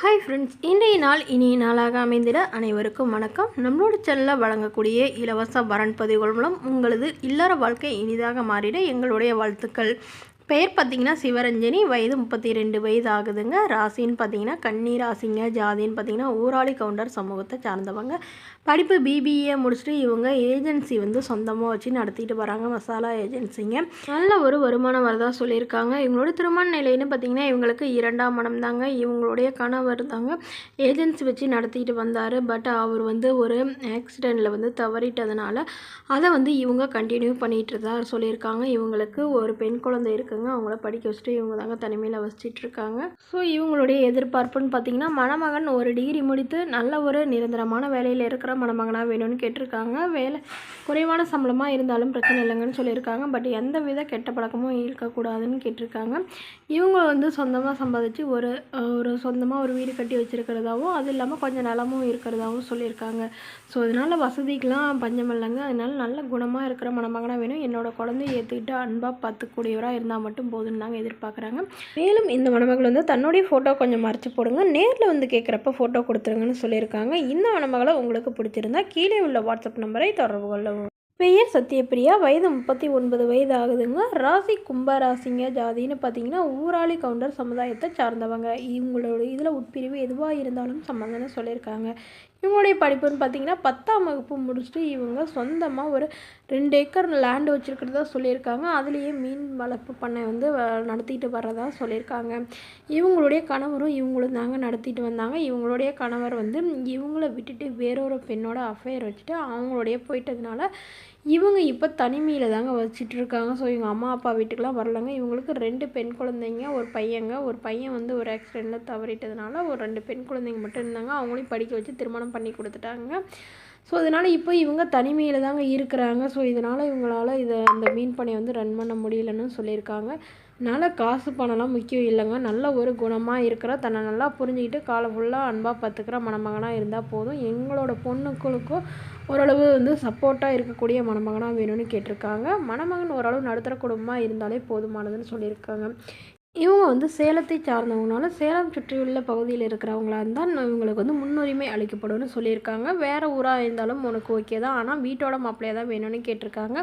Hi friends, இன்றைய நாள் இனிய நாளாக அமைந்திட அனைவருக்கும் வணக்கம். நம்மளோட சேனலில் வழங்கக்கூடிய இலவச வரன் பதிவுகள் மூலம் உங்களது இல்லற வாழ்க்கை இனிதாக மாறிட எங்களுடைய வாழ்த்துக்கள். பெயர் பார்த்திங்கன்னா சிவரஞ்சனி, வயது 32 வயது ஆகுதுங்க. ராசின்னு பார்த்திங்கன்னா கன்னி ராசிங்க. ஜாதின்னு பார்த்திங்கன்னா ஊராளி கவுண்டர் சமூகத்தை சார்ந்தவங்க. படிப்பு பிபிஏ முடிச்சுட்டு இவங்க ஏஜென்சி சொந்தமாக வச்சு நடத்திட்டு வராங்க, மசாலா ஏஜென்சிங்க. நல்ல ஒரு வருமானம் வரதா சொல்லியிருக்காங்க. இவங்களோட திருமண நிலைன்னு பார்த்திங்கன்னா இவங்களுக்கு 2ஆம் மனம் தாங்க. இவங்களுடைய கணவர் தாங்க ஏஜென்சி வச்சு நடத்திட்டு வந்தார். பட் அவர் ஒரு ஆக்சிடெண்ட்டில் தவறிட்டதுனால அதை இவங்க கண்டினியூ பண்ணிகிட்டு தான் சொல்லியிருக்காங்க. இவங்களுக்கு ஒரு பெண் குழந்தை இருக்குங்க. அவங்கள படிக்க வச்சுட்டு இவங்க தாங்க தனிமையில் வசிச்சுட்டு இருக்காங்க. ஸோ இவங்களுடைய எதிர்பார்ப்புன்னு பார்த்திங்கன்னா மணமகன் ஒரு டிகிரி முடித்து நல்ல ஒரு நிரந்தரமான வேலையில் இருக்கிற மணமகனாக வேணும்னு கேட்டிருக்காங்க. வேலை குறைவான சம்பளமாக இருந்தாலும் பிரச்சனை இல்லைங்கன்னு சொல்லியிருக்காங்க. பட் எந்த வித கெட்ட பழக்கமும் இருக்கக்கூடாதுன்னு கேட்டிருக்காங்க. இவங்க சொந்தமாக சம்பாதிச்சு ஒரு சொந்தமாக ஒரு வீடு கட்டி வச்சுருக்கிறதாவும் அது இல்லாமல் கொஞ்சம் நிலமும் இருக்கிறதாவும் சொல்லியிருக்காங்க. ஸோ அதனால் வசதிக்கெலாம் பஞ்சம் இல்லைங்க. அதனால் நல்ல குணமாக இருக்கிற மணமகனாக வேணும். என்னோடய குழந்தைய ஏற்றுக்கிட்டு அன்பாக பார்த்துக்கூடியவராக இருந்தால் மட்டும் போதுன்னு நாங்கள் எதிர்பார்க்குறாங்க. மேலும் இந்த மணமகள் தன்னுடைய ஃபோட்டோ கொஞ்சம் மறைச்சி போடுங்க, நேரில் கேட்குறப்ப ஃபோட்டோ கொடுத்துருங்கன்னு சொல்லியிருக்காங்க. இந்த மணமகளை உங்களுக்கு பிடிச்சிருந்தா கீழே உள்ள வாட்ஸ்அப் நம்பரை தொடர்பு கொள்ளவும். பெயர் சத்யபிரியா, வயது 39 வயது ஆகுதுங்க. ராசி கும்பராசிங்க. ஜாதின்னு பார்த்தீங்கன்னா ஊராளி கவுண்டர் சமுதாயத்தை சார்ந்தவங்க. இவங்களோட இதில் உட்பிரிவு எதுவாக இருந்தாலும் சம்மந்தம்னு சொல்லியிருக்காங்க. இவங்களுடைய படிப்புன்னு பார்த்தீங்கன்னா 10ஆம் வகுப்பு முடிச்சுட்டு இவங்க சொந்தமாக ஒரு 2 ஏக்கர் லேண்டு வச்சுருக்கிறதா சொல்லியிருக்காங்க. அதுலேயே மீன் வளர்ப்பு பண்ணை நடத்திட்டு வர்றதா சொல்லியிருக்காங்க. இவங்களுடைய கணவரும் இவங்களும் தாங்க நடத்திட்டு வந்தாங்க. இவங்களுடைய கணவர் இவங்கள விட்டுட்டு வேறொரு பெண்ணோட அஃபேர் வச்சுட்டு அவங்களுடைய போயிட்டதுனால இவங்க இப்போ தனிமையில் தாங்க வச்சிட்ருக்காங்க. ஸோ இவங்க அம்மா அப்பா வீட்டுக்கெலாம் வரலங்க. இவங்களுக்கு 2 பெண் குழந்தைங்க, ஒரு பையங்க. ஒரு பையன் ஒரு ஆக்சிடெண்ட்டில் தவறிட்டதுனால ஒரு 2 பெண் குழந்தைங்க மட்டும் இருந்தாங்க. அவங்களையும் படிக்க வச்சு திருமணம் பண்ணி கொடுத்துட்டாங்க. ஸோ அதனால் இப்போ இவங்க தனிமையில் தாங்க இருக்கிறாங்க. ஸோ இதனால் இவங்களால் அந்த மீன் பண்ணை ரன் பண்ண முடியலன்னு சொல்லியிருக்காங்க. அதனால் காசு பணம்லாம் முக்கியம் இல்லைங்க. நல்ல ஒரு குணமாக இருக்கிற, தன்னை நல்லா புரிஞ்சுக்கிட்டு காலம் ஃபுல்லாக அன்பாக பார்த்துக்கிற மணமகனாக இருந்தால் போதும். எங்களோட பொண்ணுக்களுக்கும் ஓரளவு சப்போர்ட்டாக இருக்கக்கூடிய மணமகனாக வேணும்னு கேட்டிருக்காங்க. மணமகன் ஓரளவு நடுத்தர குடும்பமாக இருந்தாலே போதுமானதுன்னு சொல்லியிருக்காங்க. இவங்க சேலத்தை சார்ந்தவங்கனால சேலம் சுற்றியுள்ள பகுதியில் இருக்கிறவங்களா இருந்தால் இவங்களுக்கு முன்னுரிமை அளிக்கப்படும்னு சொல்லியிருக்காங்க. வேறு ஊராக இருந்தாலும் உனக்கு ஓகே தான், ஆனால் வீட்டோட மாப்பிள்ளையாக தான் வேணும்னு கேட்டிருக்காங்க.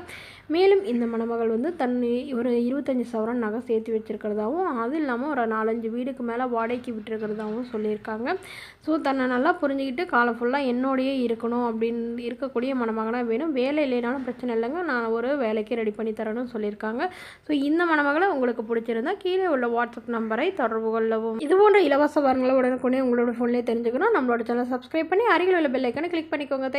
மேலும் இந்த மணமகள் தன் ஒரு 25 சவரன் நகை சேர்த்து வச்சுருக்கிறதாவும் அது இல்லாமல் ஒரு 4-5 வீடுக்கு மேலே வாடகைக்கு விட்டுருக்கிறதாவும் சொல்லியிருக்காங்க. ஸோ தன்னை நல்லா புரிஞ்சுக்கிட்டு காலம் ஃபுல்லாக என்னோடையே இருக்கணும் அப்படின்னு இருக்கக்கூடிய மணமகனாக வேணும். வேலை இல்லைனாலும் பிரச்சனை இல்லைங்க, நான் ஒரு வேலைக்கு ரெடி பண்ணி தரணும்னு சொல்லியிருக்காங்க. ஸோ இந்த மணமகளை உங்களுக்கு பிடிச்சிருந்தா கீழே உள்ள வாட்ஸ்அப் நம்பரை தொடர்பு கொள்ளவும். இது போன்ற இலவச வரங்களை உடனுக்குடனே உங்களோட ஃபோன்லேயே தெரிஞ்சுக்கணும். நம்மளோட சேனல் சப்ஸ்கிரைப் பண்ணி அருகில் உள்ள பெல் ஐக்கானை கிளிக் பண்ணிக்கோங்க.